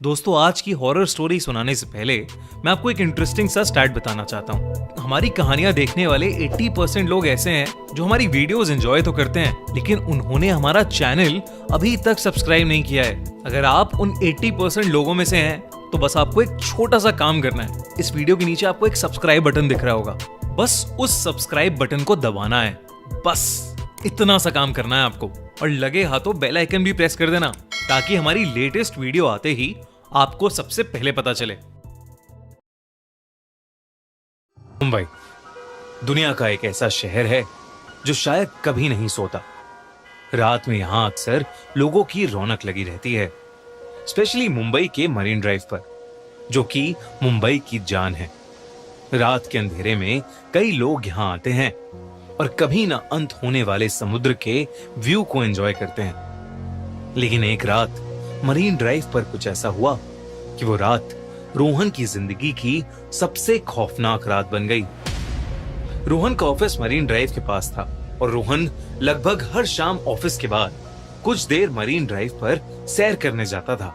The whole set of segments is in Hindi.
दोस्तों, आज की हॉरर स्टोरी सुनाने से पहले मैं आपको एक इंटरेस्टिंग सा स्टैट बताना चाहता हूँ। हमारी कहानियां देखने वाले 80% लोग ऐसे हैं जो हमारी वीडियोस एंजॉय तो करते हैं, लेकिन उन्होंने हमारा चैनल अभी तक सब्सक्राइब नहीं किया है। अगर आप उन 80% लोगों में से हैं, तो बस आपको एक छोटा सा काम करना है। इस वीडियो के नीचे आपको एक सब्सक्राइब बटन दिख रहा होगा, बस उस सब्सक्राइब बटन को दबाना है। बस इतना सा काम करना है आपको, और लगे हाथों बेल आइकन भी प्रेस कर देना, ताकि हमारी लेटेस्ट वीडियो आते ही आपको सबसे पहले पता चले। मुंबई दुनिया का एक ऐसा शहर है जो शायद कभी नहीं सोता। रात में यहां अक्सर लोगों की रौनक लगी रहती है, स्पेशली मुंबई के मरीन ड्राइव पर, जो कि मुंबई की जान है। रात के अंधेरे में कई लोग यहां आते हैं और कभी ना अंत होने वाले समुद्र के व्यू को एंजॉय करते हैं। लेकिन एक रात मरीन ड्राइव पर कुछ ऐसा हुआ कि वो रात रोहन की जिंदगी की सबसे खौफनाक रात बन गई। रोहन का ऑफिस मरीन ड्राइव के पास था और रोहन लगभग हर शाम ऑफिस के बाद कुछ देर मरीन ड्राइव पर सैर करने जाता था।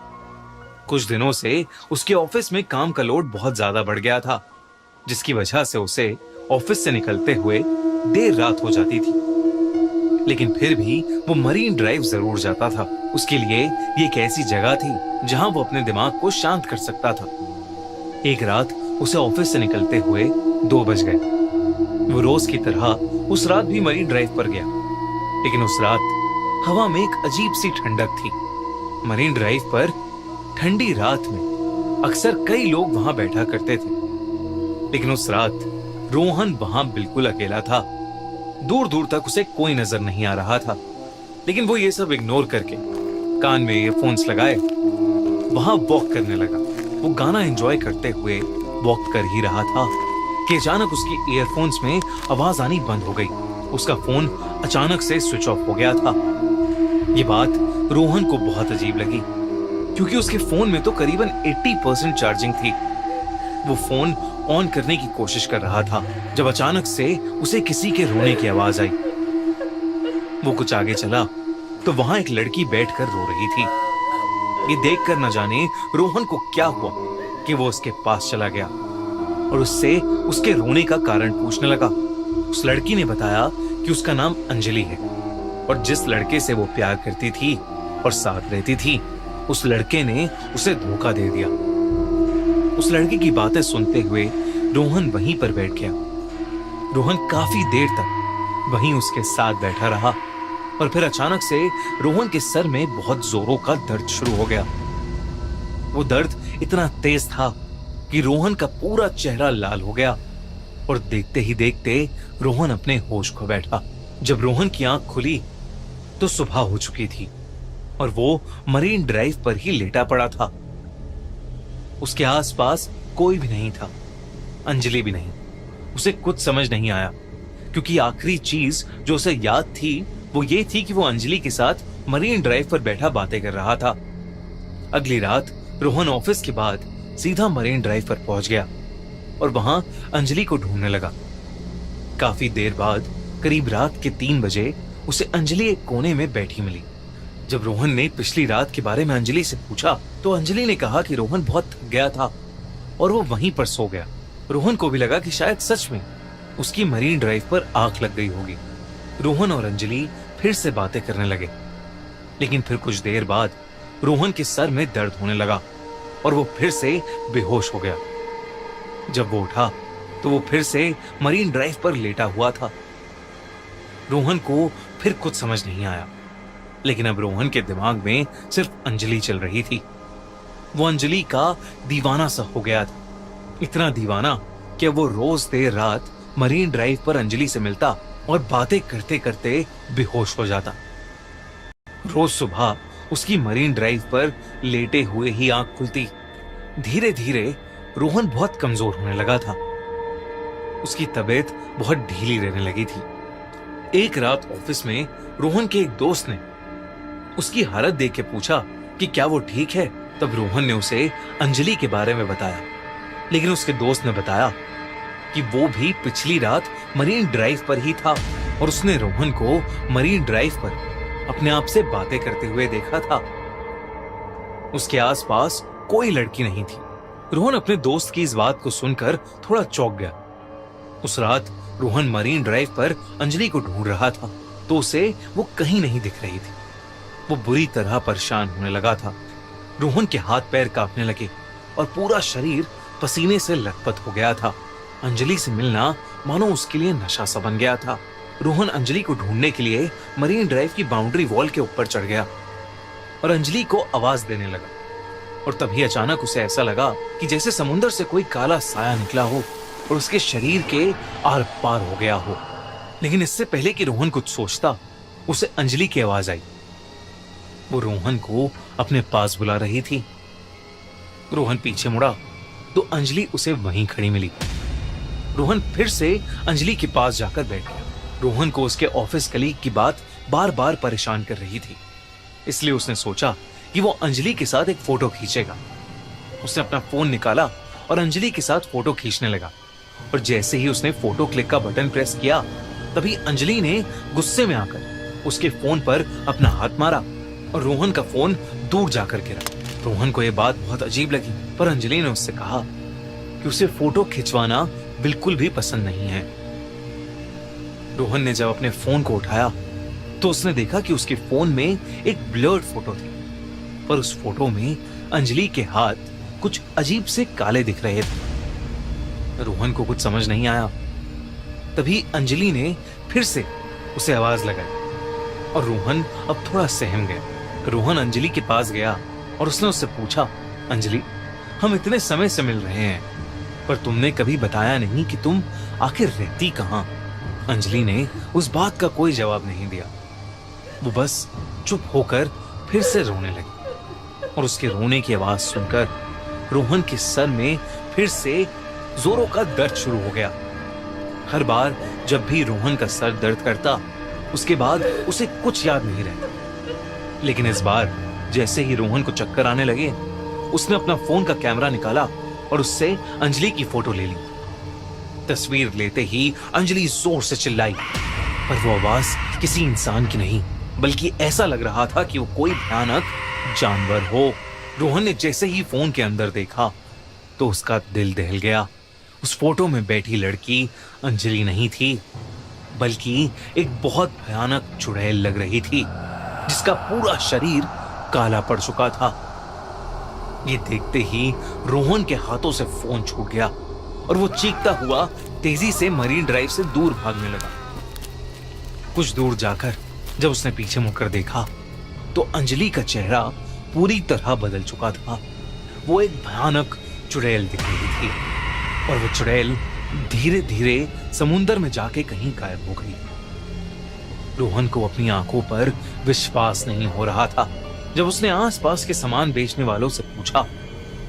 कुछ दिनों से उसके ऑफिस में काम का लोड बहुत ज्यादा बढ़ गया था, जिसकी वजह से उसे ऑफिस से निकलते हुए देर रात हो जाती थी। लेकिन फिर भी वो मरीन ड्राइव जरूर जाता था। उसके लिए ये एक ऐसी जगह थी जहां वो अपने दिमाग को शांत कर सकता था। एक रात उसे ऑफिस से निकलते हुए 2 बज गए। वो रोज की तरह उस रात भी मरीन ड्राइव पर गया, लेकिन उस रात हवा में एक अजीब सी ठंडक थी। मरीन ड्राइव पर ठंडी रात में अक्सर कई लोग वहां बैठा करते थे, लेकिन उस रात रोहन वहां बिल्कुल अकेला था। दूर दूर तक उसे कोई नजर नहीं आ रहा था, लेकिन वो ये सब इग्नोर करके कान में ईयरफोन्स लगाए वहां वॉक करने लगा। वो गाना एंजॉय करते हुए वॉक कर ही रहा था कि अचानक उसकी ईयरफोन्स में आवाज आनी बंद हो गई। उसका फोन अचानक से स्विच ऑफ हो गया था। ये बात रोहन को बहुत अजीब लगी, क्योंकि उसके फोन में तो करीबन 80% चार्जिंग थी। वो फोन ऑन करने की कोशिश कर रहा था जब अचानक से उसे किसी के रोने की आवाज आई। वो कुछ आगे चला तो वहां एक लड़की बैठकर रो रही थी। ये देखकर न जाने रोहन को क्या हुआ कि वो उसके पास चला गया और उससे उसके रोने का कारण पूछने लगा। उस लड़की ने बताया कि उसका नाम अंजलि है और जिस लड़के से वो प्यार करती थी और साथ रहती थी, उस लड़के ने उसे धोखा दे दिया। उस लड़की की बातें सुनते हुए रोहन वहीं पर बैठ गया। रोहन काफी देर तक वहीं उसके साथ बैठा रहा और फिर अचानक से रोहन के सर में बहुत जोरों का दर्द शुरू हो गया। वो दर्द इतना तेज था कि रोहन का पूरा चेहरा लाल हो गया और देखते ही देखते रोहन अपने होश खो बैठा। जब रोहन की आंख खुली तो सुबह हो चुकी थी और वो मरीन ड्राइव पर ही लेटा पड़ा था। उसके आसपास कोई भी नहीं था, अंजलि भी नहीं। उसे कुछ समझ नहीं आया, क्योंकि आखिरी चीज जो उसे याद थी वो ये थी कि वो अंजलि के साथ मरीन ड्राइव पर बैठा बातें कर रहा था। अगली रात रोहन ऑफिस के बाद सीधा मरीन ड्राइव पर पहुंच गया और वहां अंजलि को ढूंढने लगा। काफी देर बाद करीब रात के 3 बजे उसे अंजलि एक कोने में बैठी मिली। जब रोहन ने पिछली रात के बारे में अंजलि से पूछा तो अंजलि ने कहा कि रोहन बहुत थक गया था और वो वहीं पर सो गया। रोहन को भी लगा कि शायद सच में उसकी मरीन ड्राइव पर आग लग गई होगी। रोहन और अंजलि फिर से बातें करने लगे, लेकिन फिर कुछ देर बाद रोहन के सर में दर्द होने लगा और वो फिर से बेहोश हो गया। जब वो उठा तो वो फिर से मरीन ड्राइव पर लेटा हुआ था। रोहन को फिर कुछ समझ नहीं आया, लेकिन अब रोहन के दिमाग में सिर्फ अंजलि चल रही थी। वो अंजलि का दीवाना सा हो गया था, इतना दीवाना कि वो रोज देर रात मरीन ड्राइव पर अंजलि से मिलता और बातें करते करते बेहोश हो जाता। रोज सुबह उसकी मरीन ड्राइव पर लेटे हुए ही आंख खुलती। धीरे धीरे रोहन बहुत कमजोर होने लगा था। उसकी तबीयत बहुत ढीली रहने लगी थी। एक रात ऑफिस में रोहन के एक दोस्त ने उसकी हालत देख के पूछा कि क्या वो ठीक है। तब रोहन ने उसे अंजलि के बारे में बताया, लेकिन उसके दोस्त ने बताया कि वो भी पिछली रात मरीन ड्राइव पर ही था और उसने रोहन को मरीन ड्राइव पर अपने आप से बातें करते हुए देखा था। उसके आसपास कोई लड़की नहीं थी। रोहन अपने दोस्त की इस बात को सुनकर थोड़ा चौंक गया। उस रात रोहन मरीन ड्राइव पर अंजलि को ढूंढ रहा था तो उसे वो कहीं नहीं दिख रही थी। वो बुरी तरह परेशान होने लगा था। रोहन के हाथ पैर कांपने लगे और पूरा शरीर पसीने से लथपथ हो गया था। अंजलि से मिलना मानो उसके लिए नशा सा बन गया था। रोहन अंजलि को ढूंढने के लिए मरीन ड्राइव की बाउंड्री वॉल के ऊपर चढ़ गया और अंजलि को आवाज देने लगा। और तभी अचानक उसे ऐसा लगा कि जैसे समुद्र से कोई काला साया निकला हो और उसके शरीर के आर पार हो गया हो। लेकिन इससे पहले कि रोहन कुछ सोचता, उसे अंजलि की आवाज आई। वो रोहन को अपने पास बुला रही थी। रोहन पीछे मुड़ा तो अंजलि उसे वहीं खड़ी मिली। रोहन फिर से अंजलि के पास जाकर बैठ गया। रोहन को उसके ऑफिस कलीग की बात बार बार परेशान कर रही थी, इसलिए उसने सोचा कि वो अंजलि के साथ एक फोटो खींचेगा। उसने अपना फोन निकाला और अंजलि के साथ फोटो खींचने लगा। और जैसे ही उसने फोटो क्लिक का बटन प्रेस किया, तभी अंजलि ने गुस्से में आकर उसके फोन पर अपना हाथ मारा और रोहन का फोन दूर जाकर गिरा। रोहन को यह बात बहुत अजीब लगी, पर अंजलि ने उससे कहा कि उसे फोटो खिंचवाना बिल्कुल भी पसंद नहीं है। रोहन ने जब अपने फोन को उठाया तो उसने देखा कि उसके फोन में एक ब्लर्ड फोटो थी, पर उस फोटो में अंजलि के हाथ कुछ अजीब से काले दिख रहे थे। रोहन को कुछ समझ नहीं आया। तभी अंजलि ने फिर से उसे आवाज लगाई और रोहन अब थोड़ा सहम गया। रोहन अंजलि के पास गया और उसने उससे पूछा, अंजलि, हम इतने समय से मिल रहे हैं, पर तुमने कभी बताया नहीं कि तुम आखिर रहती कहां? अंजलि ने उस बात का कोई जवाब नहीं दिया। वो बस चुप होकर फिर से रोने लगी और उसके रोने की आवाज सुनकर रोहन के सर में फिर से जोरों का दर्द शुरू हो गया। हर बार जब भी रोहन का सर दर्द करता, उसके बाद उसे कुछ याद नहीं रहता। लेकिन इस बार जैसे ही रोहन को चक्कर आने लगे, उसने अपना फोन का कैमरा निकाला और उससे अंजलि की फोटो ले ली। तस्वीर लेते ही अंजलि जोर से चिल्लाई, पर वो आवाज किसी इंसान की नहीं, बल्कि ऐसा लग रहा था कि वो कोई भयानक जानवर हो। रोहन ने जैसे ही फोन के अंदर देखा तो उसका दिल दहल गया। उस फोटो में बैठी लड़की अंजलि नहीं थी, बल्कि एक बहुत भयानक चुड़ैल लग रही थी, जिसका पूरा शरीर काला पड़ चुका था। ये देखते ही रोहन के हाथों से फोन छूट गया और वो चीखता हुआ तेजी से मरीन ड्राइव से दूर भागने लगा। कुछ दूर जाकर जब उसने पीछे मुड़कर देखा तो अंजलि का चेहरा पूरी तरह बदल चुका था। वो एक भयानक चुड़ैल दिख रही थी और वो चुड़ैल धीरे धीरे समुंदर में जाके कहीं गायब हो गई। रोहन को अपनी आंखों पर विश्वास नहीं हो रहा था। जब उसने आसपास के सामान बेचने वालों से पूछा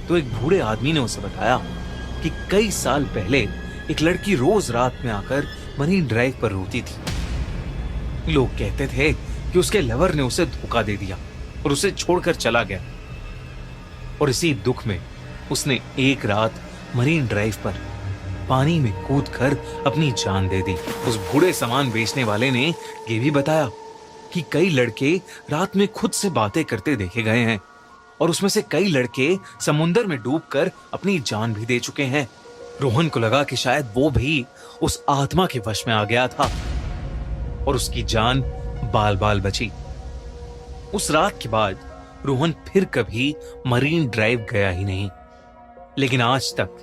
तो एक बूढ़े आदमी ने उसे बताया कि कई साल पहले एक लड़की रोज रात में आकर मरीन ड्राइव पर रोती थी। लोग कहते थे कि उसके लवर ने उसे धोखा दे दिया और उसे छोड़कर चला गया, और इसी दुख में उसने एक रात मरीन ड्राइव पर पानी में कूदकर अपनी जान दे दी। उस बूढ़े सामान बेचने वाले ने यह भी बताया कि कई लड़के रात में खुद से बातें करते देखे गए हैं और उसमें से कई लड़के समुंदर में डूबकर अपनी जान भी दे चुके हैं। रोहन को लगा कि शायद वो भी उस आत्मा के वश में आ गया था और उसकी जान बाल बाल बची। उस रात के बाद रोहन फिर कभी मरीन ड्राइव गया ही नहीं। लेकिन आज तक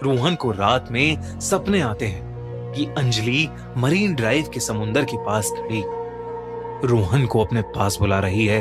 रोहन को रात में सपने आते हैं कि अंजलि मरीन ड्राइव के समुंदर के पास खड़ी रोहन को अपने पास बुला रही है